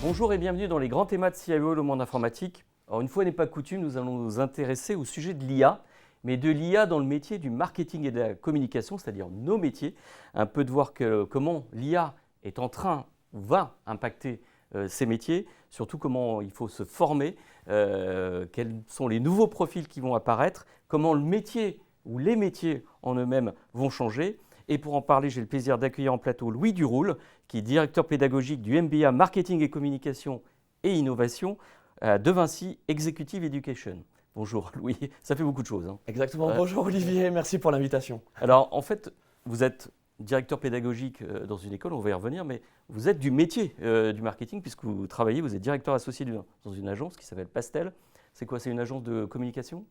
Bonjour et bienvenue dans les grands thémas de CIO, le monde informatique. Alors une fois n'est pas coutume, nous allons nous intéresser au sujet de l'IA, mais de l'IA dans le métier du marketing et de la communication, c'est-à-dire nos métiers. Un peu de voir comment l'IA est en train ou va impacter ces métiers, surtout comment il faut se former, quels sont les nouveaux profils qui vont apparaître, comment le métier ou les métiers en eux-mêmes vont changer. Et pour en parler, j'ai le plaisir d'accueillir en plateau Louis Duroule, qui est directeur pédagogique du MBA Marketing et Communication et Innovation à De Vinci Executive Education. Bonjour Louis, ça fait beaucoup de choses. Exactement, bonjour Olivier, merci pour l'invitation. Alors en fait, vous êtes directeur pédagogique dans une école, on va y revenir, mais vous êtes du métier du marketing puisque vous travaillez, vous êtes directeur associé dans une agence qui s'appelle Pastel. C'est quoi, c'est une agence de communication ?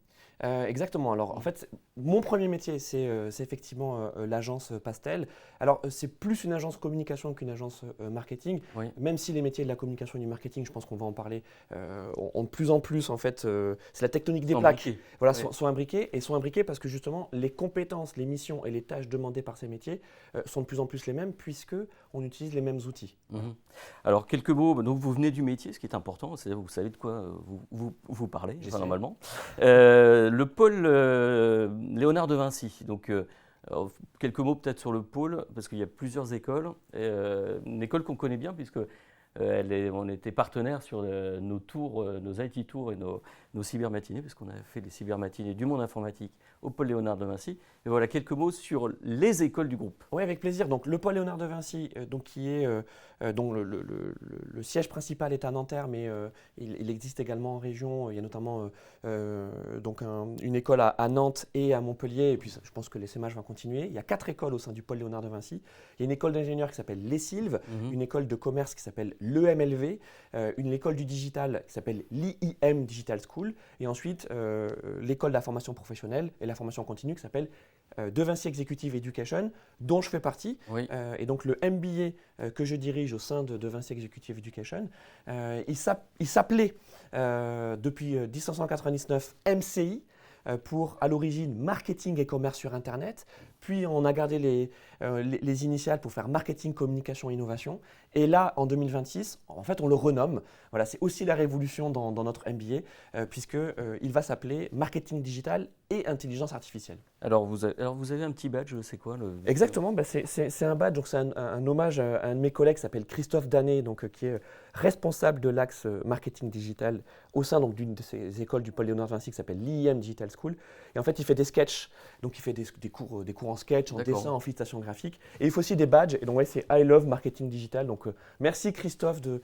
Exactement. Alors, en fait, mon premier métier, c'est effectivement l'agence Pastel. Alors, c'est plus une agence communication qu'une agence marketing. Oui. Même si les métiers de la communication et du marketing, je pense qu'on va en parler, ont de plus en plus, en fait, c'est la tectonique des plaques. Voilà, Oui. sont imbriqués et sont imbriqués parce que justement, les compétences, les missions et les tâches demandées par ces métiers sont de plus en plus les mêmes puisque on utilise les mêmes outils. Mhm. Alors, quelques mots. Donc, vous venez du métier, ce qui est important, c'est-à-dire vous savez de quoi vous parlez, normalement. Le pôle Léonard de Vinci. Donc, quelques mots peut-être sur le pôle, parce qu'il y a plusieurs écoles. Une école qu'on connaît bien, puisque on était partenaires sur nos tours, nos IT tours et nos cybermatinées, puisqu'on a fait les cybermatinées du monde informatique au pôle Léonard de Vinci. Et voilà quelques mots sur les écoles du groupe. Oui, avec plaisir. Donc, le pôle Léonard de Vinci, qui est dont le siège principal est à Nanterre, mais il existe également en région. Il y a notamment une école à Nantes et à Montpellier. Et puis, je pense que l'essaimage va continuer. Il y a 4 écoles au sein du pôle Léonard de Vinci. Il y a une école d'ingénieurs qui s'appelle Les Sylves, une école de commerce qui s'appelle l'EMLV, une école du digital qui s'appelle l'IIM Digital School, et ensuite l'école de la formation professionnelle et la formation continue qui s'appelle De Vinci Executive Education, dont je fais partie. Oui. Et donc le MBA que je dirige au sein de Vinci Executive Education, il s'appelait depuis 1999 MCI, pour à l'origine marketing et commerce sur Internet. Puis on a gardé les initiales pour faire marketing, communication, innovation. Et là, en 2026, en fait, on le renomme. Voilà, c'est aussi la révolution dans notre MBA, puisqu'il va s'appeler marketing digital et intelligence artificielle. Alors vous avez un petit badge, c'est quoi Exactement, c'est un badge, donc c'est un hommage à un de mes collègues qui s'appelle Christophe Danet, qui est responsable de l'axe marketing digital au sein d'une de ces écoles du pôle Léonard de Vinci qui s'appelle l'IIM Digital School. Et en fait, il fait des sketchs, donc il fait des cours en sketch, en dessin, en fixation graphique. Et il faut aussi des badges, et donc ouais, c'est I Love Marketing Digital. Donc merci Christophe de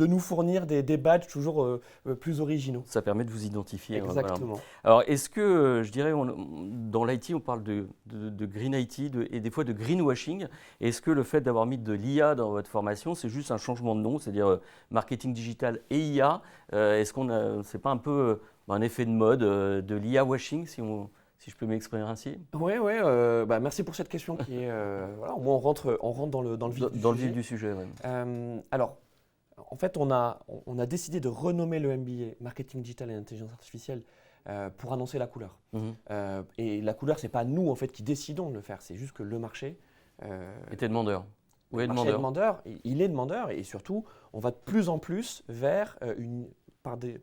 nous fournir des badges toujours plus originaux. Ça permet de vous identifier. Exactement. Voilà. Alors, est-ce que, je dirais, dans l'IT, on parle de green IT et des fois de greenwashing. Est-ce que le fait d'avoir mis de l'IA dans votre formation, c'est juste un changement de nom, c'est-à-dire marketing digital et IA? Est-ce qu'on c'est pas un peu un effet de mode de l'IA washing, si je peux m'exprimer ainsi? Oui, merci pour cette question qui est. Voilà, au moins on rentre dans le vif du sujet. Ouais. Alors, en fait, on a décidé de renommer le MBA Marketing Digital et Intelligence Artificielle pour annoncer la couleur. Et la couleur, ce n'est pas nous en fait qui décidons de le faire, c'est juste que le marché était demandeur. Le marché est demandeur, il est demandeur, et surtout, on va de plus en plus vers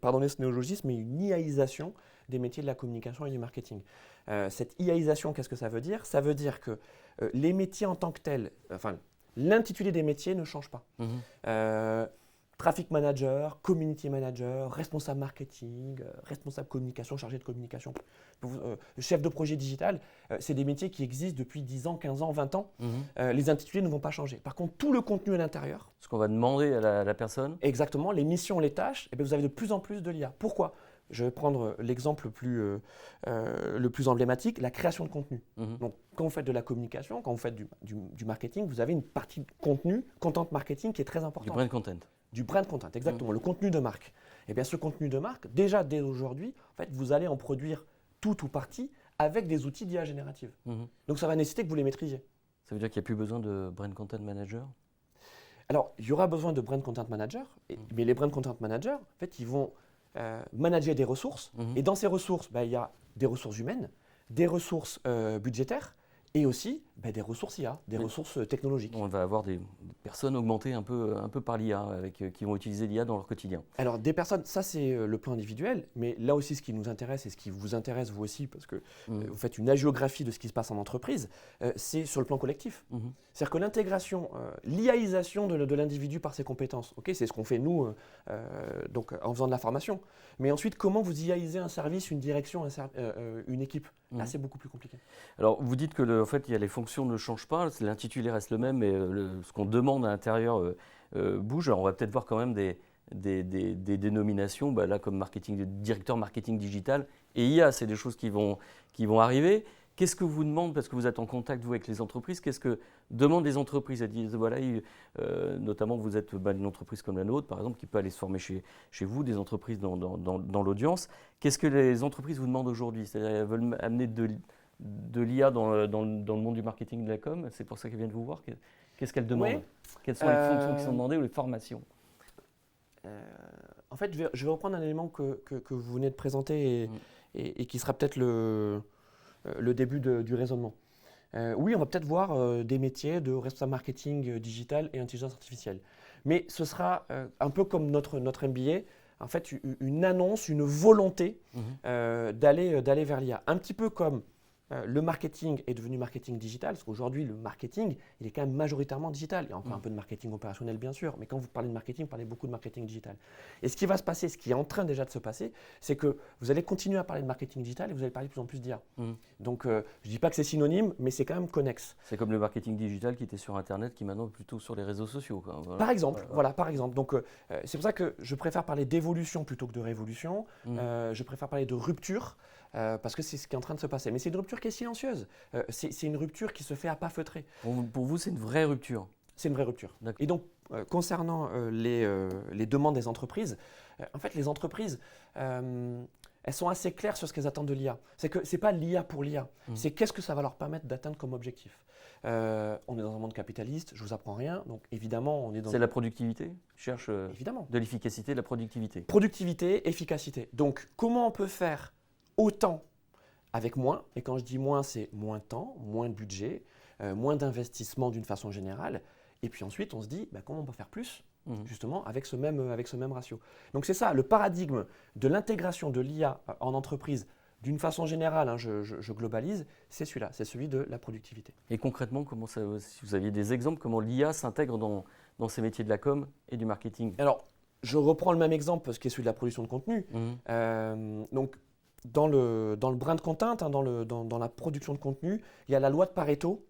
pardonnez ce néologisme, mais une IAisation des métiers de la communication et du marketing. Cette IAisation, qu'est-ce que ça veut dire? Ça veut dire que les métiers en tant que tels, l'intitulé des métiers ne change pas. Traffic manager, community manager, responsable marketing, responsable communication, chargé de communication, chef de projet digital, c'est des métiers qui existent depuis 10 ans, 15 ans, 20 ans. Les intitulés ne vont pas changer. Par contre, tout le contenu à l'intérieur… Ce qu'on va demander à la personne. Exactement, les missions, les tâches, vous avez de plus en plus de l'IA. Pourquoi? Je vais prendre l'exemple le plus emblématique, la création de contenu. Donc, quand vous faites de la communication, quand vous faites du marketing, vous avez une partie de contenu, content marketing, qui est très importante. Du brand content. Du brand content, exactement, le contenu de marque. Et bien ce contenu de marque, déjà dès aujourd'hui, en fait, vous allez en produire tout ou partie avec des outils d'IA générative. Donc ça va nécessiter que vous les maîtrisiez. Ça veut dire qu'il n'y a plus besoin de brand content manager? Alors, il y aura besoin de brand content manager, mais les brand content managers, en fait, ils vont manager des ressources. Et dans ces ressources, il y a des ressources humaines, des ressources budgétaires et aussi Des ressources IA, des ressources technologiques. On va avoir des personnes augmentées un peu par l'IA, qui vont utiliser l'IA dans leur quotidien. Alors des personnes, ça c'est le plan individuel, mais là aussi ce qui nous intéresse et ce qui vous intéresse vous aussi, parce que vous faites une hagiographie de ce qui se passe en entreprise, c'est sur le plan collectif. C'est-à-dire que l'intégration, l'IAisation de l'individu par ses compétences, c'est ce qu'on fait nous donc, en faisant de la formation. Mais ensuite, comment vous IAisez un service, une direction, une équipe? Là, c'est beaucoup plus compliqué. Alors, vous dites que en fait, les fonctions ne changent pas, l'intitulé reste le même, mais ce qu'on demande à l'intérieur bouge. Alors, on va peut-être voir quand même des dénominations, là, comme directeur marketing digital et IA, c'est des choses qui vont arriver. Qu'est-ce que vous demandez, parce que vous êtes en contact vous avec les entreprises, qu'est-ce que demandent les entreprises? Elles disent, voilà, notamment vous êtes une entreprise comme la nôtre, par exemple, qui peut aller se former chez vous, des entreprises dans l'audience. Qu'est-ce que les entreprises vous demandent aujourd'hui? C'est-à-dire, elles veulent amener de l'IA dans le monde du marketing et de la com, c'est pour ça qu'elles viennent vous voir. Qu'est-ce qu'elles demandent? Quelles sont les fonctions qui sont demandées ou les formations? En fait, je vais reprendre un élément que vous venez de présenter et qui sera peut-être le début du raisonnement. Oui, on va peut-être voir des métiers de responsable marketing digital et intelligence artificielle. Mais ce sera un peu comme notre MBA, en fait, une annonce, une volonté d'aller vers l'IA. Un petit peu comme le marketing est devenu marketing digital, parce qu'aujourd'hui, le marketing, il est quand même majoritairement digital. Il y a encore un peu de marketing opérationnel, bien sûr, mais quand vous parlez de marketing, vous parlez beaucoup de marketing digital. Et ce qui va se passer, ce qui est en train déjà de se passer, c'est que vous allez continuer à parler de marketing digital et vous allez parler de plus en plus d'IA. Donc, je ne dis pas que c'est synonyme, mais c'est quand même connexe. C'est comme le marketing digital qui était sur Internet, qui maintenant est plutôt sur les réseaux sociaux. Voilà. Par exemple, par exemple. Donc, c'est pour ça que je préfère parler d'évolution plutôt que de révolution. Je préfère parler de rupture. Parce que c'est ce qui est en train de se passer. Mais c'est une rupture qui est silencieuse. C'est une rupture qui se fait à pas feutrés. Pour vous, c'est une vraie rupture? C'est une vraie rupture. Et donc, concernant les demandes des entreprises, en fait, les entreprises, elles sont assez claires sur ce qu'elles attendent de l'IA. C'est que ce n'est pas l'IA pour l'IA. C'est qu'est-ce que ça va leur permettre d'atteindre comme objectif. On est dans un monde capitaliste, je ne vous apprends rien. Donc, évidemment, on est dans… C'est la productivité? Cherche évidemment. De l'efficacité, de la productivité. Productivité, efficacité. Donc, comment on peut faire autant avec moins, et quand je dis moins, c'est moins de temps, moins de budget, moins d'investissement d'une façon générale, et puis ensuite on se dit comment on peut faire plus justement avec ce même ratio. Donc c'est ça, le paradigme de l'intégration de l'IA en entreprise d'une façon générale, je globalise, c'est celui-là, c'est celui de la productivité. Et concrètement, si vous aviez des exemples, comment l'IA s'intègre dans ces métiers de la com et du marketing? Alors, je reprends le même exemple, parce qu'il est celui de la production de contenu. Donc, dans le brand content, dans la production de contenu, il y a la loi de Pareto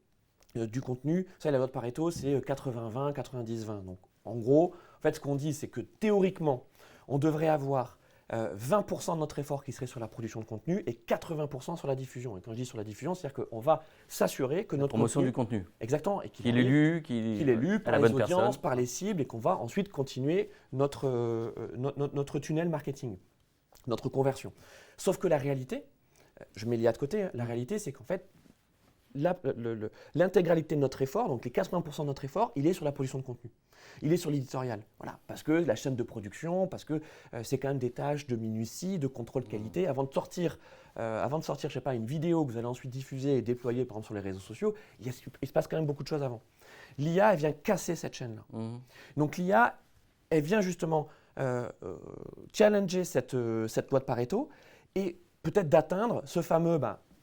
du contenu. Ça, la loi de Pareto, c'est 80-20, 90-20. Donc, en gros, en fait, ce qu'on dit, c'est que théoriquement, on devrait avoir 20% de notre effort qui serait sur la production de contenu et 80% sur la diffusion. Et quand je dis sur la diffusion, c'est-à-dire qu'on va s'assurer que notre promotion du contenu. Exactement. Et qu'il est lu, par les audiences, par les cibles, et qu'on va ensuite continuer notre tunnel marketing, notre conversion. Sauf que la réalité, je mets l'IA de côté, la réalité c'est qu'en fait, l'intégralité de notre effort, donc les 80% de notre effort, il est sur la production de contenu. Il est sur l'éditorial. Voilà, parce que la chaîne de production, parce que c'est quand même des tâches de minutie, de contrôle de qualité. Avant de sortir, je sais pas, une vidéo que vous allez ensuite diffuser et déployer par exemple sur les réseaux sociaux, il se passe quand même beaucoup de choses avant. L'IA, elle vient casser cette chaîne-là. Donc l'IA, elle vient justement challenger cette loi de Pareto et peut-être d'atteindre ce fameux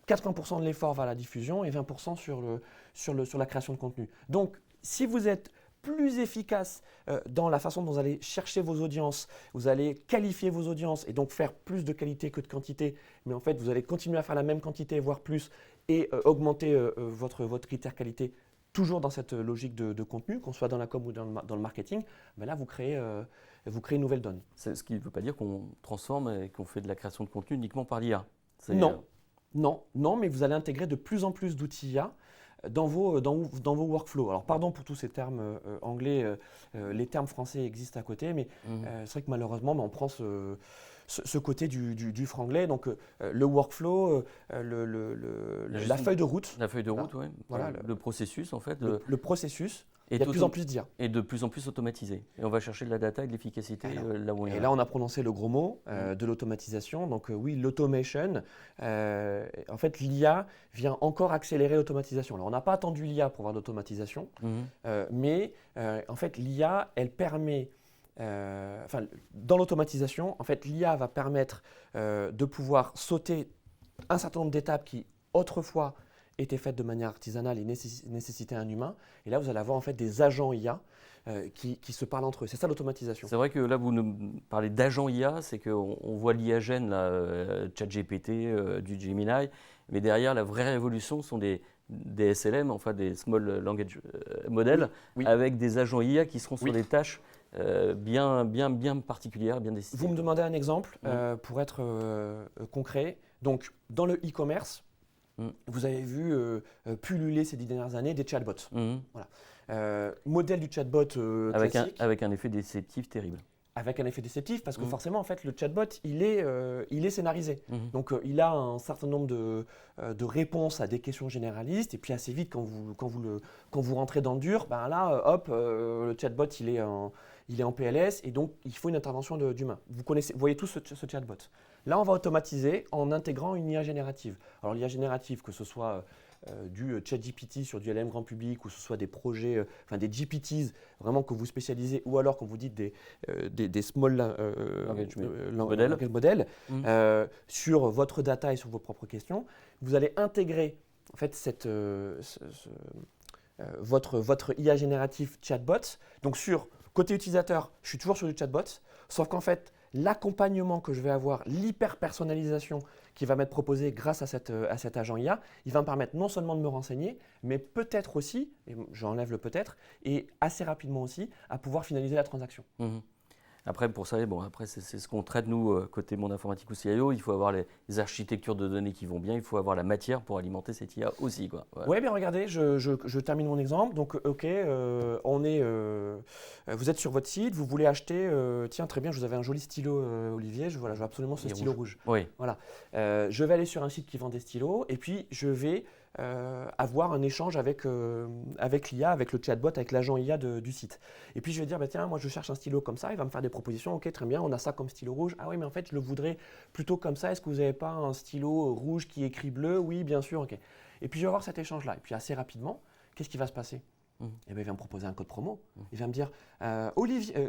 80% de l'effort va à la diffusion et 20% sur la création de contenu. Donc, si vous êtes plus efficace dans la façon dont vous allez chercher vos audiences, vous allez qualifier vos audiences et donc faire plus de qualité que de quantité, mais en fait, vous allez continuer à faire la même quantité, voire plus, et augmenter votre critère qualité, toujours dans cette logique de contenu, qu'on soit dans la com ou dans le marketing, là, vous créez une nouvelle donne. Ce qui ne veut pas dire qu'on transforme et qu'on fait de la création de contenu uniquement par l'IA. Non, mais vous allez intégrer de plus en plus d'outils IA dans vos workflows. Alors, pardon pour tous ces termes anglais, les termes français existent à côté, mais c'est vrai que malheureusement, on prend ce côté du franglais. Donc, le workflow, la feuille de route. La feuille de route, oui. Voilà, le processus, en fait. Le processus. Il y a de plus en plus d'IA. Et de plus en plus automatisé. Et on va chercher de la data et de l'efficacité là où il y en a. Et là, on a prononcé le gros mot de l'automatisation. Donc oui, l'automation. En fait, l'IA vient encore accélérer l'automatisation. Alors, on n'a pas attendu l'IA pour avoir de l'automatisation, mais en fait, l'IA, elle permet, dans l'automatisation, en fait, l'IA va permettre de pouvoir sauter un certain nombre d'étapes qui, autrefois, étaient faites de manière artisanale et nécessitaient un humain. Et là, vous allez avoir en fait des agents IA qui se parlent entre eux. C'est ça l'automatisation. C'est vrai que là, vous nous parlez d'agents IA, c'est qu'on voit l'IA Gen, ChatGPT, du Gemini, mais derrière, la vraie révolution sont des SLM, enfin des Small Language Models, avec des agents IA qui seront sur des tâches bien particulières, bien décidées. Vous me demandez un exemple pour être concret. Donc, dans le e-commerce, vous avez vu pulluler ces 10 dernières années des chatbots. Voilà. Modèle du chatbot classique. Avec un effet déceptif terrible. Avec un effet déceptif parce que forcément, en fait, le chatbot, il est scénarisé. Donc, il a un certain nombre de réponses à des questions généralistes. Et puis, assez vite, quand vous rentrez dans le dur, ben là, hop, le chatbot, il est en PLS. Et donc, il faut une intervention d'humain. Vous voyez tous ce chatbot. Là, on va automatiser en intégrant une IA générative. Alors, l'IA générative, que ce soit du ChatGPT sur du LM grand public, ou ce soit des projets, des GPTs vraiment que vous spécialisez, ou alors quand vous dites des small language models sur votre data et sur vos propres questions, vous allez intégrer en fait votre IA générative chatbot. Donc côté utilisateur, je suis toujours sur du chatbot, sauf qu'en fait, l'accompagnement que je vais avoir, l'hyper-personnalisation qui va m'être proposée grâce à cet agent IA, il va me permettre non seulement de me renseigner, mais peut-être aussi, et j'enlève le peut-être, et assez rapidement aussi, à pouvoir finaliser la transaction. Après, pour ça, c'est ce qu'on traite, nous, côté monde informatique ou CIO. Il faut avoir les architectures de données qui vont bien. Il faut avoir la matière pour alimenter cette IA aussi. Oui, bien regardez, je termine mon exemple. Donc, OK, vous êtes sur votre site, vous voulez acheter, tiens, très bien, je vous avais un joli stylo, Olivier. Je veux absolument ce stylo rouge. Oui. Voilà. Je vais aller sur un site qui vend des stylos et puis je vais avoir un échange avec l'IA, avec le chatbot, avec l'agent IA du site. Et puis je vais dire, tiens, moi je cherche un stylo comme ça, il va me faire des propositions, ok, très bien, on a ça comme stylo rouge. Ah oui, mais en fait je le voudrais plutôt comme ça, est-ce que vous n'avez pas un stylo rouge qui écrit bleu? Oui, bien sûr, ok. Et puis je vais avoir cet échange-là. Et puis assez rapidement, qu'est-ce qui va se passer? Eh bien, il va me proposer un code promo. Il va me dire,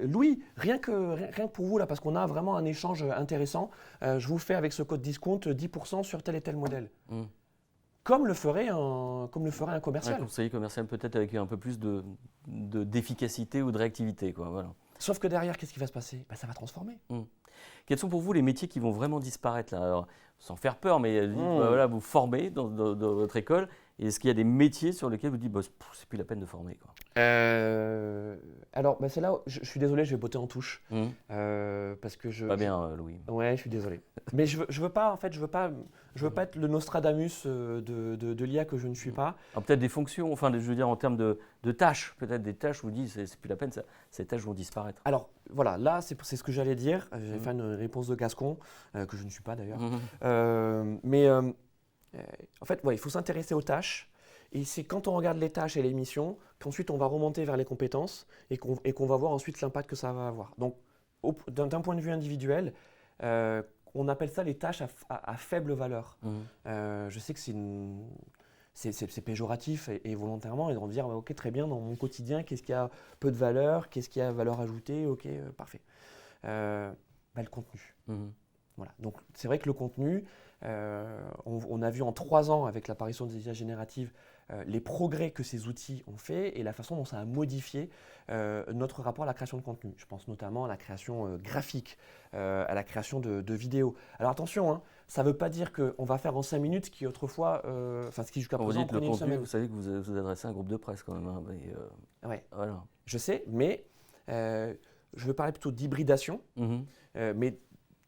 Louis, rien que pour vous, là, parce qu'on a vraiment un échange intéressant, je vous fais avec ce code discount 10% sur tel et tel modèle. Comme le ferait un commercial. Un conseiller commercial peut-être avec un peu plus d'efficacité ou de réactivité. Voilà. Sauf que derrière, qu'est-ce qui va se passer? Ça va transformer. Quels sont pour vous les métiers qui vont vraiment disparaître là? Alors, sans faire peur, mais voilà, vous formez dans votre école. Et est-ce qu'il y a des métiers sur lesquels vous dites c'est plus la peine de former Alors, c'est là où je suis désolé, je vais botter en touche. Parce que Pas bien, Louis. Ouais, je suis désolé. Mais je veux pas être le Nostradamus de l'IA que je ne suis pas. Peut-être des fonctions, je veux dire en termes de tâches, peut-être des tâches où vous dites c'est plus la peine, ces tâches vont disparaître. Alors voilà, là c'est ce que j'allais dire. J'ai fait une réponse de Gascon, que je ne suis pas d'ailleurs. En fait, il faut s'intéresser aux tâches. Et c'est quand on regarde les tâches et les missions qu'ensuite on va remonter vers les compétences et qu'on va voir ensuite l'impact que ça va avoir. Donc, d'un point de vue individuel, on appelle ça les tâches à faible valeur. Je sais que c'est péjoratif et volontairement, et de dire ok, très bien, dans mon quotidien, qu'est-ce qui a peu de valeur, qu'est-ce qui a valeur ajoutée, ok, parfait. Le contenu. Voilà. Donc c'est vrai que le contenu, on a vu en 3 ans avec l'apparition des IA génératives les progrès que ces outils ont fait et la façon dont ça a modifié notre rapport à la création de contenu. Je pense notamment à la création graphique, à la création de vidéos. Alors attention, ça ne veut pas dire qu'on va faire en 5 minutes ce qui autrefois, ce qui jusqu'à présent prenait une semaine. Vous savez que vous adressez à un groupe de presse quand même. Ouais. Voilà. Je sais, mais je veux parler plutôt d'hybridation. Mais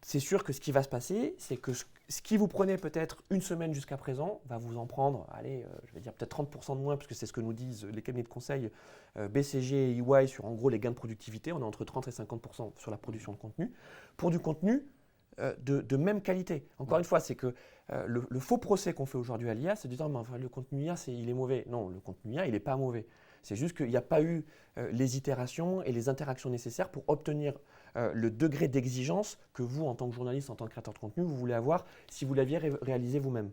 c'est sûr que ce qui va se passer, c'est que ce qui vous prenait peut-être une semaine jusqu'à présent va vous en prendre, je vais dire peut-être 30% de moins, parce que c'est ce que nous disent les cabinets de conseil BCG et EY sur en gros les gains de productivité. On est entre 30 et 50% sur la production de contenu. Pour du contenu de même qualité. Encore une fois, c'est que le faux procès qu'on fait aujourd'hui à l'IA, c'est de dire le contenu IA, il est mauvais. Non, le contenu IA, il n'est pas mauvais. C'est juste qu'il n'y a pas eu les itérations et les interactions nécessaires pour obtenir le degré d'exigence que vous, en tant que journaliste, en tant que créateur de contenu, vous voulez avoir si vous l'aviez réalisé vous-même.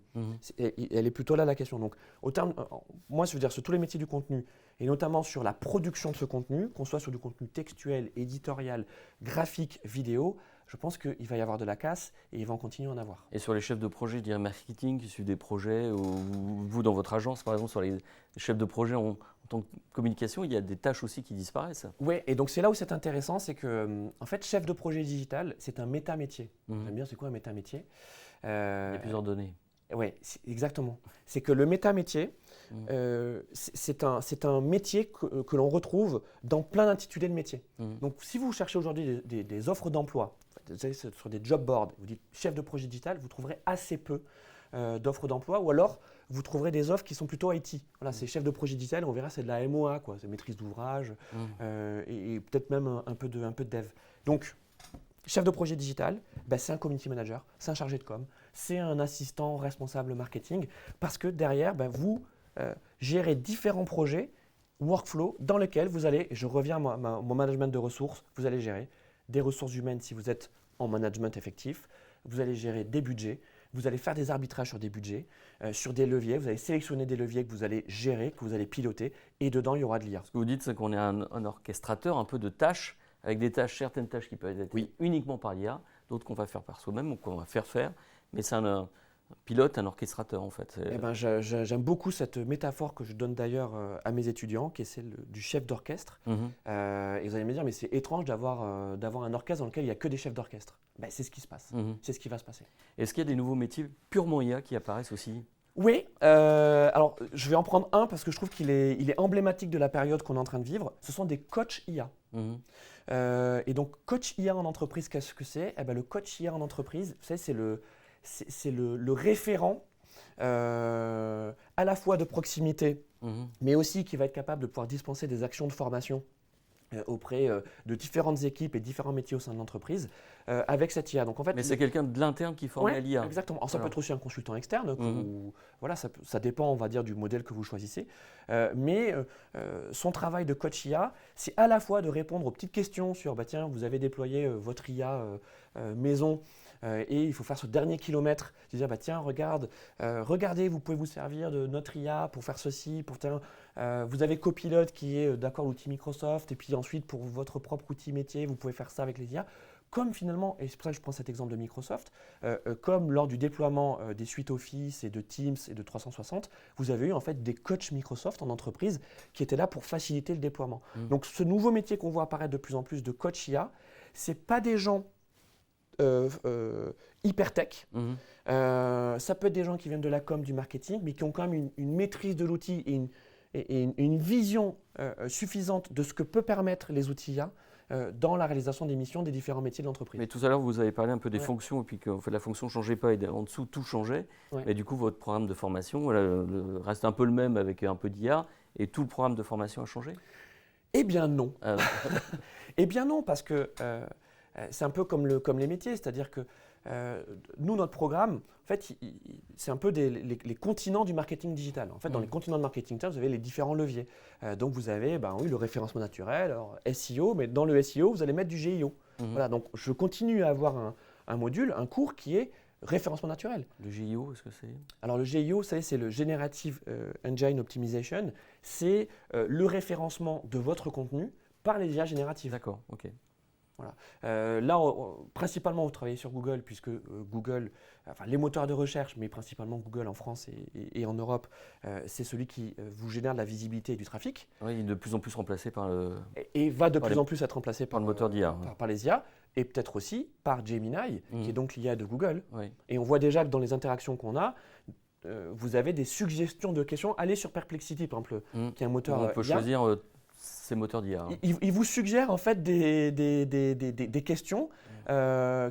Elle est plutôt là la question. Donc, moi, je veux dire, sur tous les métiers du contenu, et notamment sur la production de ce contenu, qu'on soit sur du contenu textuel, éditorial, graphique, vidéo, je pense qu'il va y avoir de la casse et il va en continuer à en avoir. Et sur les chefs de projet, je dirais marketing, qui suivent des projets, ou vous dans votre agence, par exemple, sur les chefs de projet en tant que communication, il y a des tâches aussi qui disparaissent. Oui, et donc c'est là où c'est intéressant, c'est que, en fait, chef de projet digital, c'est un méta-métier. J'aime bien, c'est quoi un méta-métier? Il y a plusieurs données. Oui, exactement. C'est que le méta-métier, c'est un métier que l'on retrouve dans plein d'intitulés de métiers. Donc, si vous cherchez aujourd'hui des offres d'emploi, sur des job boards, vous dites chef de projet digital, vous trouverez assez peu d'offres d'emploi, ou alors vous trouverez des offres qui sont plutôt IT. Voilà, c'est chef de projet digital, on verra, c'est de la MOA, quoi, c'est maîtrise d'ouvrage, et peut-être même un peu de dev. Donc, chef de projet digital, c'est un community manager, c'est un chargé de com, c'est un assistant responsable marketing, parce que derrière, vous gérez différents projets, workflow, dans lesquels vous allez, et je reviens à mon management de ressources, vous allez gérer des ressources humaines si vous êtes en management effectif, vous allez gérer des budgets, vous allez faire des arbitrages sur des budgets, sur des leviers, vous allez sélectionner des leviers que vous allez gérer, que vous allez piloter, et dedans, il y aura de l'IA. Ce que vous dites, c'est qu'on est un orchestrateur un peu de tâches, avec des tâches, certaines tâches qui peuvent être uniquement par l'IA, d'autres qu'on va faire par soi-même ou qu'on va faire, mais c'est un pilote, un orchestrateur en fait. J'aime beaucoup cette métaphore que je donne d'ailleurs à mes étudiants, qui est celle du chef d'orchestre. Et vous allez me dire, mais c'est étrange d'avoir un orchestre dans lequel il n'y a que des chefs d'orchestre. C'est ce qui se passe, c'est ce qui va se passer. Est-ce qu'il y a des nouveaux métiers purement IA qui apparaissent aussi? Oui, alors je vais en prendre un parce que je trouve qu'il est emblématique de la période qu'on est en train de vivre. Ce sont des coachs IA. Et donc, coach IA en entreprise, qu'est-ce que c'est? Le coach IA en entreprise, vous savez, c'est le référent à la fois de proximité, mais aussi qui va être capable de pouvoir dispenser des actions de formation auprès de différentes équipes et différents métiers au sein de l'entreprise avec cette IA. Donc, en fait, mais c'est quelqu'un de l'interne qui forme à l'IA. Exactement. Alors, ça peut être aussi un consultant externe. Voilà, ça dépend, on va dire, du modèle que vous choisissez. Mais son travail de coach IA, c'est à la fois de répondre aux petites questions sur, tiens, vous avez déployé votre IA maison, et il faut faire ce dernier kilomètre, de dire tiens, regardez, vous pouvez vous servir de notre IA pour faire ceci, vous avez Copilot qui est d'accord l'outil Microsoft, et puis ensuite pour votre propre outil métier, vous pouvez faire ça avec les IA. Comme finalement, et c'est pour ça que je prends cet exemple de Microsoft, comme lors du déploiement des suites Office et de Teams et de 360, vous avez eu en fait des coachs Microsoft en entreprise qui étaient là pour faciliter le déploiement. Donc ce nouveau métier qu'on voit apparaître de plus en plus de coach IA, ce n'est pas des gens hyper tech. Ça peut être des gens qui viennent de la com, du marketing, mais qui ont quand même une maîtrise de l'outil et une vision suffisante de ce que peut permettre les outils IA dans la réalisation des missions des différents métiers de l'entreprise. Mais tout à l'heure, vous avez parlé un peu des fonctions, et puis que en fait, la fonction ne changeait pas, et en dessous, tout changeait. Mais du coup, votre programme de formation reste un peu le même avec un peu d'IA, et tout le programme de formation a changé? Eh bien non. Eh bien non, parce que c'est un peu comme les métiers, c'est-à-dire que nous, notre programme, en fait, c'est un peu les continents du marketing digital. En fait, dans les continents de marketing digital, vous avez les différents leviers. Donc, vous avez le référencement naturel, alors SEO, mais dans le SEO, vous allez mettre du GIO. Voilà, donc je continue à avoir un module, un cours qui est référencement naturel. Le GIO, est-ce que c'est? Alors, le GIO, c'est le Generative Engine Optimization. C'est le référencement de votre contenu par les IA génératives. D'accord, ok. Voilà. Là, principalement, vous travaillez sur Google, puisque Google, les moteurs de recherche, mais principalement Google en France et en Europe, c'est celui qui vous génère de la visibilité et du trafic. Oui, il est de plus en plus remplacé par le… Et va de plus en plus être remplacé par le moteur d'IA. Par les IA, et peut-être aussi par Gemini, qui est donc l'IA de Google. Oui. Et on voit déjà que dans les interactions qu'on a, vous avez des suggestions de questions. Allez sur Perplexity, par exemple, qui est un moteur on peut IA. choisir… ces moteurs d'IA. Il vous suggère en fait des questions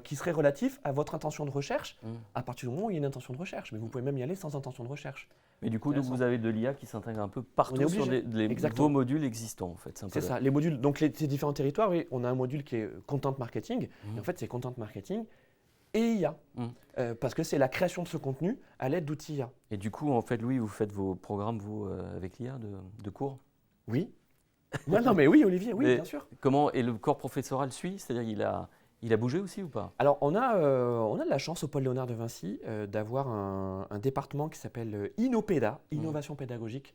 qui seraient relatives à votre intention de recherche à partir du moment où il y a une intention de recherche. Mais vous pouvez même y aller sans intention de recherche. Mais du coup, donc, vous avez de l'IA qui s'intègre un peu partout sur vos modules existants. En fait. C'est ça, les modules, donc ces différents territoires, oui, on a un module qui est Content Marketing. Et en fait, c'est Content Marketing et IA. Parce que c'est la création de ce contenu à l'aide d'outils IA. Et du coup, en fait, Louis, vous faites vos programmes, vous, avec l'IA de cours? Oui. Non, mais oui, Olivier, oui, Mais bien sûr. comment, et le corps professoral suit? C'est-à-dire il a bougé aussi ou pas? Alors, on a de la chance au Paul Léonard de Vinci d'avoir un département qui s'appelle Innopéda, Innovation pédagogique,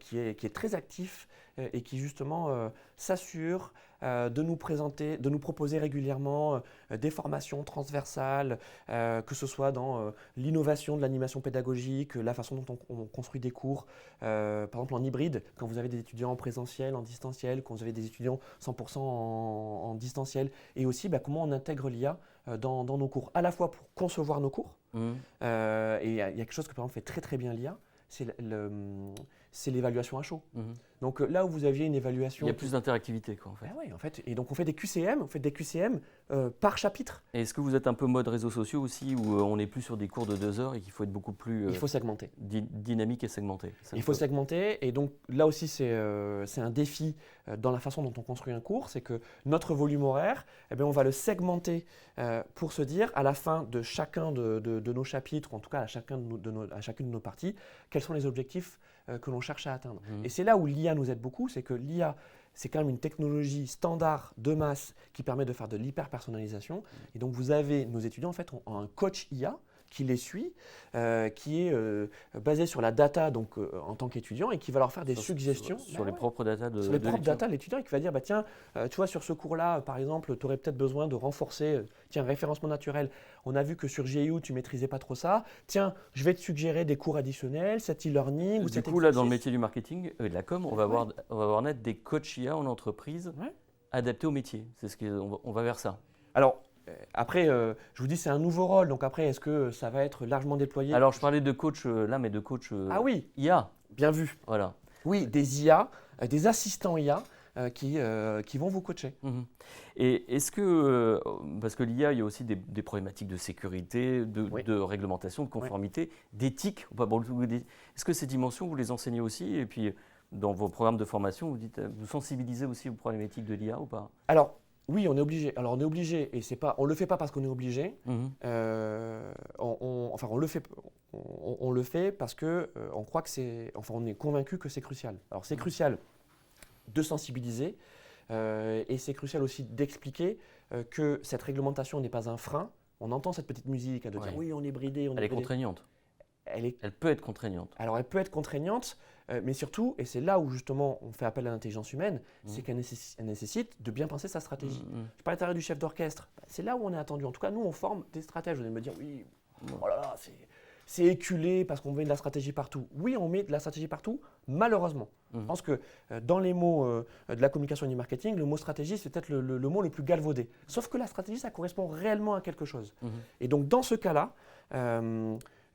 qui est très actif et qui justement s'assure de nous présenter, de nous proposer régulièrement des formations transversales, que ce soit dans l'innovation de l'animation pédagogique, la façon dont on construit des cours, par exemple en hybride, quand vous avez des étudiants en présentiel, en distanciel, quand vous avez des étudiants 100% en distanciel, et aussi comment on intègre l'IA dans nos cours, à la fois pour concevoir nos cours, et il y a quelque chose que par exemple fait très très bien l'IA, c'est l'évaluation à chaud. Donc là où vous aviez une évaluation… Il y a plus d'interactivité, quoi, en fait. Ben oui, en fait. Et donc on fait des QCM, par chapitre. Et est-ce que vous êtes un peu mode réseaux sociaux aussi, où on n'est plus sur des cours de 2 heures et qu'il faut être beaucoup plus Il faut segmenter. dynamique et segmenté? Il faut segmenter. Et donc là aussi, c'est un défi dans la façon dont on construit un cours. C'est que notre volume horaire, on va le segmenter pour se dire, à la fin de chacun de nos chapitres, ou en tout cas à chacune de nos parties, quels sont les objectifs que l'on cherche à atteindre. Et c'est là où l'IA nous aide beaucoup, c'est que l'IA, c'est quand même une technologie standard de masse qui permet de faire de l'hyper-personnalisation. Et donc vous avez, nos étudiants en fait ont un coach IA qui les suit, qui est basé sur la data donc, en tant qu'étudiant et qui va leur faire des suggestions. Sur les propres data de Sur les propres l'étudiant. data de l'étudiant et qui va dire, tiens, tu vois, sur ce cours-là, par exemple, tu aurais peut-être besoin de renforcer, tiens, référencement naturel. On a vu que sur GIU, tu ne maîtrisais pas trop ça. Tiens, je vais te suggérer des cours additionnels, cet e-learning ou Du cet coup, là, dans le exercice. métier du marketing et de la com, on va avoir naître des coachs IA en entreprise adaptés au métier. C'est on va vers ça. Alors, après, je vous dis, c'est un nouveau rôle. Donc après, est-ce que ça va être largement déployé? Alors, je parlais de coach là, mais de coach Ah oui, IA. bien vu. Voilà. Oui, des IA, des assistants IA qui vont vous coacher. Et est-ce que, parce que l'IA, il y a aussi des problématiques de sécurité, de réglementation, de conformité, d'éthique. Est-ce que ces dimensions, vous les enseignez aussi? Et puis, dans vos programmes de formation, vous sensibilisez aussi aux problématiques de l'IA ou pas? Alors, oui, on est obligé. Alors, on est obligé, et on le fait pas parce qu'on est obligé. On le fait parce que on croit que on est convaincu que c'est crucial. Alors, c'est crucial de sensibiliser et c'est crucial aussi d'expliquer que cette réglementation n'est pas un frein. On entend cette petite musique de dire oui, on est bridé. Elle est contraignante. Elle peut être contraignante. Alors, elle peut être contraignante, mais surtout, et c'est là où justement on fait appel à l'intelligence humaine, c'est qu'elle nécessite de bien penser sa stratégie. Je parlais tout à l'heure du chef d'orchestre. C'est là où on est attendu. En tout cas, nous, on forme des stratèges. Vous allez me dire, oui, oh là là, c'est éculé parce qu'on met de la stratégie partout. Oui, on met de la stratégie partout, malheureusement. Je pense que dans les mots de la communication et du marketing, le mot stratégie, c'est peut-être le mot le plus galvaudé. Sauf que la stratégie, ça correspond réellement à quelque chose. Et donc, dans ce cas-là,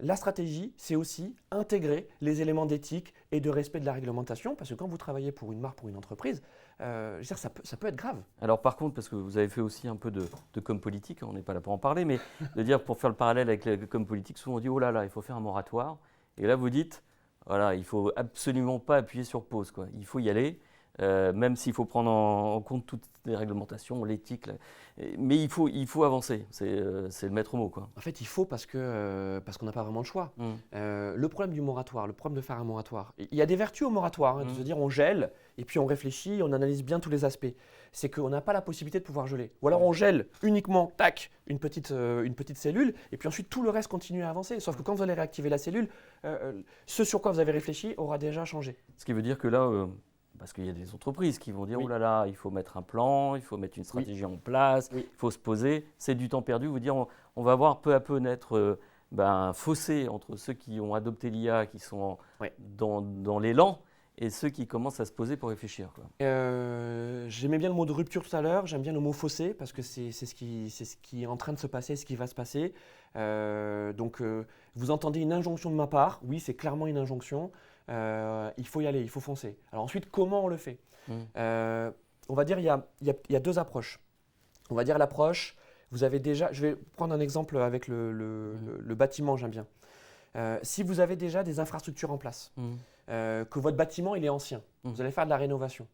la stratégie, c'est aussi intégrer les éléments d'éthique et de respect de la réglementation, parce que quand vous travaillez pour une marque, pour une entreprise, je veux dire, ça peut être grave. Alors par contre, parce que vous avez fait aussi un peu de com politique, on n'est pas là pour en parler, mais de dire, pour faire le parallèle avec la com politique, souvent on dit, oh là là, il faut faire un moratoire. Et là, vous dites, voilà, il ne faut absolument pas appuyer sur pause, quoi. Il faut y aller. Même s'il faut prendre en compte toutes les réglementations, l'éthique, mais il faut avancer, c'est le maître mot, quoi. En fait, il faut parce qu'on n'a pas vraiment le choix. Le problème du moratoire, le problème de faire un moratoire, il y a des vertus au moratoire, de se dire on gèle et puis on réfléchit, on analyse bien tous les aspects. C'est qu'on n'a pas la possibilité de pouvoir geler. Ou alors on gèle uniquement, tac, une petite cellule, et puis ensuite tout le reste continue à avancer. Sauf que quand vous allez réactiver la cellule, ce sur quoi vous avez réfléchi aura déjà changé. Ce qui veut dire que là… parce qu'il y a des entreprises qui vont dire, oh là là, il faut mettre un plan, il faut mettre une stratégie en place, il faut se poser. C'est du temps perdu. Vous dire, on va voir peu à peu naître un fossé entre ceux qui ont adopté l'IA, qui sont dans l'élan, et ceux qui commencent à se poser pour réfléchir, quoi. J'aimais bien le mot de rupture tout à l'heure, j'aime bien le mot fossé, parce que c'est ce qui est en train de se passer, ce qui va se passer. Donc, vous entendez une injonction de ma part. Oui, c'est clairement une injonction. Il faut y aller, il faut foncer. Alors ensuite, comment on le fait? On va dire il y a deux approches. On va dire l'approche, vous avez déjà, je vais prendre un exemple avec le bâtiment, j'aime bien. Si vous avez déjà des infrastructures en place, que votre bâtiment il est ancien, vous allez faire de la rénovation.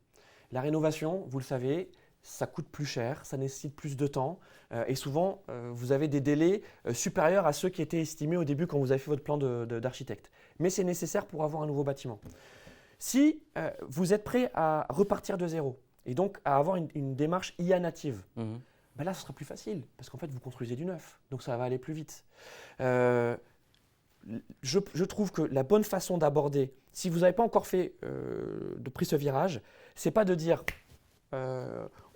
La rénovation, vous le savez, ça coûte plus cher, ça nécessite plus de temps et souvent vous avez des délais supérieurs à ceux qui étaient estimés au début quand vous avez fait votre plan d'architecte. Mais c'est nécessaire pour avoir un nouveau bâtiment. Si vous êtes prêt à repartir de zéro et donc à avoir une démarche IA native, ben là, ce sera plus facile parce qu'en fait, vous construisez du neuf. Donc, ça va aller plus vite. Je trouve que la bonne façon d'aborder, si vous n'avez pas encore pris ce virage, c'est pas de dire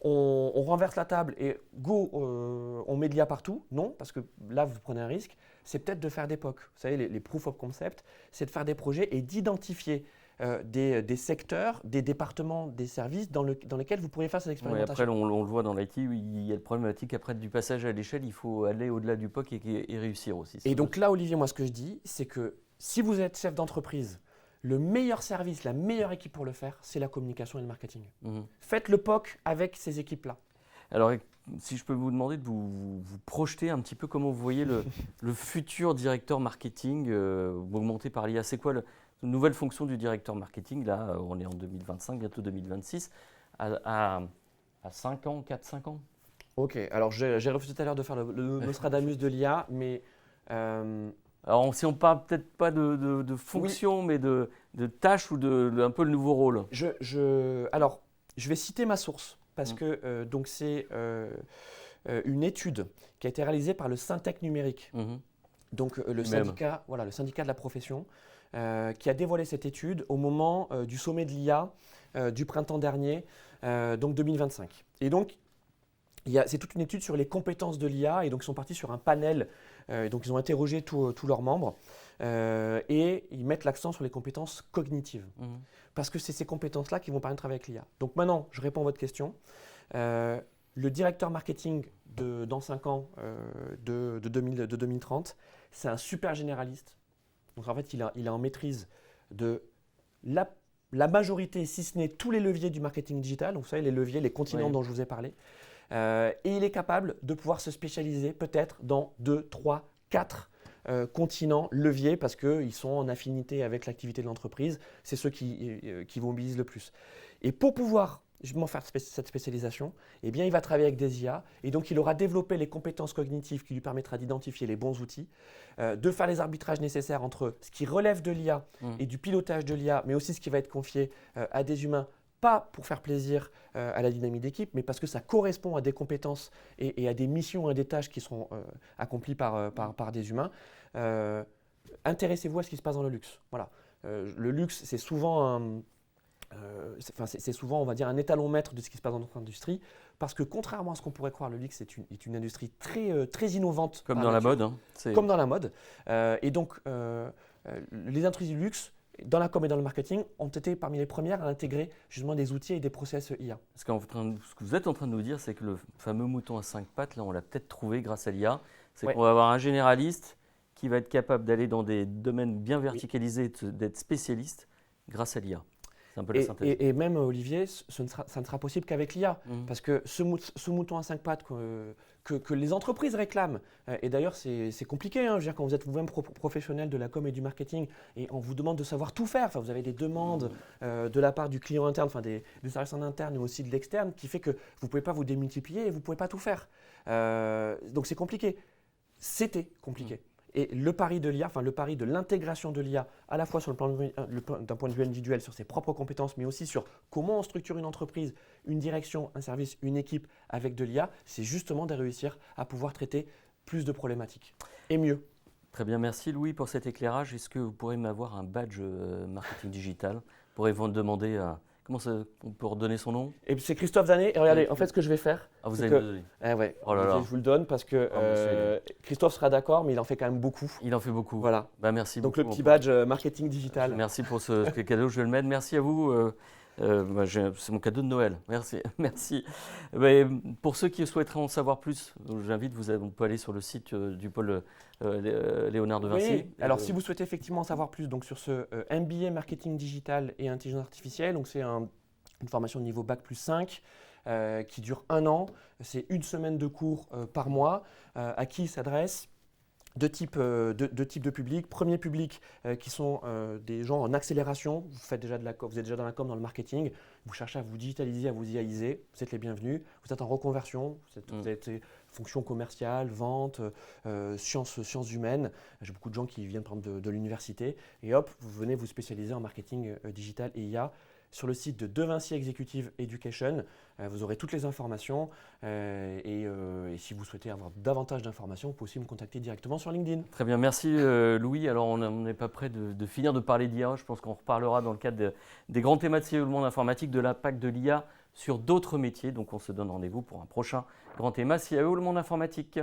on renverse la table et go, on met de l'IA partout. Non, parce que là, vous prenez un risque. C'est peut-être de faire des POC. Vous savez, les proof of concept, c'est de faire des projets et d'identifier des secteurs, des départements, des services dans lesquels vous pourriez faire ces expérimentations. Après, on le voit dans l'IT, il y a le problématique après du passage à l'échelle, il faut aller au-delà du POC et réussir aussi. Et donc là, Olivier, moi, ce que je dis, c'est que si vous êtes chef d'entreprise, le meilleur service, la meilleure équipe pour le faire, c'est la communication et le marketing. Faites le POC avec ces équipes-là. Alors, si je peux vous demander de vous projeter un petit peu comment vous voyez le futur directeur marketing augmenté par l'IA, c'est quoi une nouvelle fonction du directeur marketing, là, on est en 2025, bientôt 2026, à 5 ans, 4-5 ans? Ok, alors j'ai refusé tout à l'heure de faire le Nostradamus de l'IA, mais… Alors, si on parle peut-être pas de fonction, mais de tâche ou un peu le nouveau rôle. Alors, je vais citer ma source, parce que donc c'est une étude qui a été réalisée par le Syntec numérique, donc le syndicat de la profession, qui a dévoilé cette étude au moment du sommet de l'IA du printemps dernier, donc 2025. Et donc, c'est toute une étude sur les compétences de l'IA, et donc ils sont partis sur un panel, donc ils ont interrogé tous leurs membres, et ils mettent l'accent sur les compétences cognitives, parce que c'est ces compétences-là qui vont permettre de travailler avec l'IA. Donc maintenant, je réponds à votre question. Le directeur marketing dans 5 ans, de 2030, c'est un super généraliste. Donc en fait, il est en maîtrise de la majorité, si ce n'est tous les leviers du marketing digital, donc vous savez, les leviers, les continents dont je vous ai parlé. Et il est capable de pouvoir se spécialiser peut-être dans 2, 3, 4 continents leviers parce qu'ils sont en affinité avec l'activité de l'entreprise. C'est ceux qui vous mobilisent le plus. Et pour pouvoir justement faire cette spécialisation, eh bien, il va travailler avec des IA et donc il aura développé les compétences cognitives qui lui permettra d'identifier les bons outils, de faire les arbitrages nécessaires entre ce qui relève de l'IA et du pilotage de l'IA, mais aussi ce qui va être confié à des humains, pas pour faire plaisir à la dynamique d'équipe, mais parce que ça correspond à des compétences et à des missions et à des tâches qui seront accomplies par des humains. Intéressez-vous à ce qui se passe dans le luxe. Voilà. Le luxe, c'est souvent c'est souvent, on va dire, un étalon-maître de ce qui se passe dans notre industrie, parce que contrairement à ce qu'on pourrait croire, le luxe est une industrie très innovante. Comme dans la mode. Comme dans la mode. Et donc, les industries du luxe, dans la com et dans le marketing, ont été parmi les premières à intégrer justement des outils et des process IA. Ce que vous êtes en train de nous dire, c'est que le fameux mouton à 5 pattes, là, on l'a peut-être trouvé grâce à l'IA. C'est qu'on va avoir un généraliste qui va être capable d'aller dans des domaines bien verticalisés, d'être spécialiste grâce à l'IA. C'est un peu la synthèse. Et même, Olivier, ça ne sera possible qu'avec l'IA. Parce que ce mouton à 5 pattes que les entreprises réclament, et d'ailleurs c'est compliqué, je veux dire, quand vous êtes vous-même professionnel de la com et du marketing, et on vous demande de savoir tout faire, vous avez des demandes de la part du client interne, des services en interne, mais aussi de l'externe, qui fait que vous ne pouvez pas vous démultiplier et vous ne pouvez pas tout faire. Donc c'est compliqué. C'était compliqué. Et le pari de l'IA, le pari de l'intégration de l'IA, à la fois d'un point de vue individuel sur ses propres compétences, mais aussi sur comment on structure une entreprise, une direction, un service, une équipe avec de l'IA, c'est justement de réussir à pouvoir traiter plus de problématiques et mieux. Très bien, merci Louis pour cet éclairage. Est-ce que vous pourrez m'avoir un badge marketing digital? Pourrez-vous me demander on peut redonner son nom? Et c'est Christophe Zanet. Et regardez, en fait, ce que je vais faire. Ah, vous allez me donner? Ouais, oh là là. Je vous le donne parce que Christophe sera d'accord, mais il en fait quand même beaucoup. Il en fait beaucoup. Voilà. Merci Donc beaucoup. le petit badge marketing digital. Merci pour ce cadeau, je vais le mettre. Merci à vous. C'est mon cadeau de Noël. Merci. Pour ceux qui souhaiteraient en savoir plus, j'invite, on peut aller sur le site du pôle Léonard de Vinci. Oui. Alors, si vous souhaitez effectivement en savoir plus donc, sur ce MBA marketing digital et intelligence artificielle, donc c'est une formation de niveau Bac plus 5 qui dure 1 an. C'est 1 semaine de cours par mois. À qui il s'adresse? deux types de publics. Premier public qui sont des gens en accélération. Vous êtes déjà dans la com, dans le marketing. Vous cherchez à vous digitaliser, à vous IAiser. Vous êtes les bienvenus. Vous êtes en reconversion. Vous êtes fonction commerciale, vente, sciences humaines. J'ai beaucoup de gens qui viennent par exemple de l'université. Et hop, vous venez vous spécialiser en marketing digital et IA. Sur le site de De Vinci Executive Education, vous aurez toutes les informations et si vous souhaitez avoir davantage d'informations, vous pouvez aussi me contacter directement sur LinkedIn. Très bien, merci Louis. Alors on n'est pas prêt de finir de parler d'IA. Je pense qu'on reparlera dans le cadre des grands thèmes de CIO le monde informatique, de l'impact de l'IA sur d'autres métiers. Donc on se donne rendez-vous pour un prochain grand thème CIO le monde informatique.